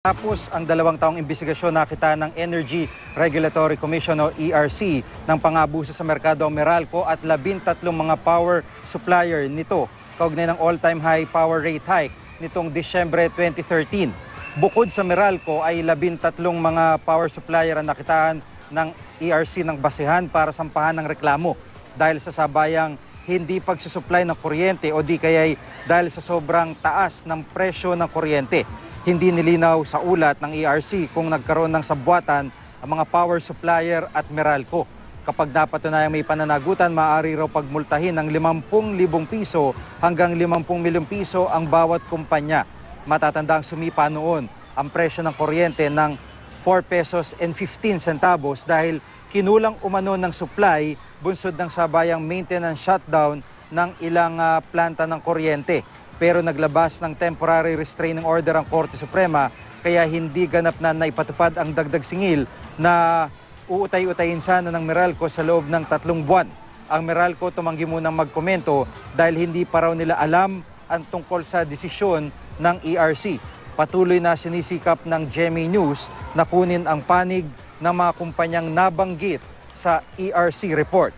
Tapos ang 2 taong imbestigasyon nakita ng Energy Regulatory Commission o ERC ng pang-abuso sa merkado ang Meralco at 13 mga power supplier nito kaugnay ng all-time high power rate hike nitong Disyembre 2013. Bukod sa Meralco ay 13 mga power supplier ang nakitaan ng ERC ng basehan para sampahan ng reklamo dahil sa sabayang hindi pagsusupply ng kuryente o di kaya'y dahil sa sobrang taas ng presyo ng kuryente. Hindi nilinaw sa ulat ng ERC kung nagkaroon ng sabwatan ang mga power supplier at Meralco. Kapag napatunayang may pananagutan, maaari raw pagmultahin ng 50,000 piso hanggang 50 milyong piso ang bawat kumpanya. Matatandang sumipa noon ang presyo ng kuryente ng 4 pesos and 15 centavos dahil kinulang umano ng supply bunsod ng sabayang maintenance shutdown ng ilang planta ng kuryente. Pero naglabas ng temporary restraining order ang Korte Suprema kaya hindi ganap na naipatupad ang dagdag singil na uutay-utayin sana ng Meralco sa loob ng 3 buwan. Ang Meralco tumanggi munang magkomento dahil hindi pa raw nila alam ang tungkol sa desisyon ng ERC. Patuloy na sinisikap ng GMA News na kunin ang panig ng mga kumpanyang nabanggit sa ERC report.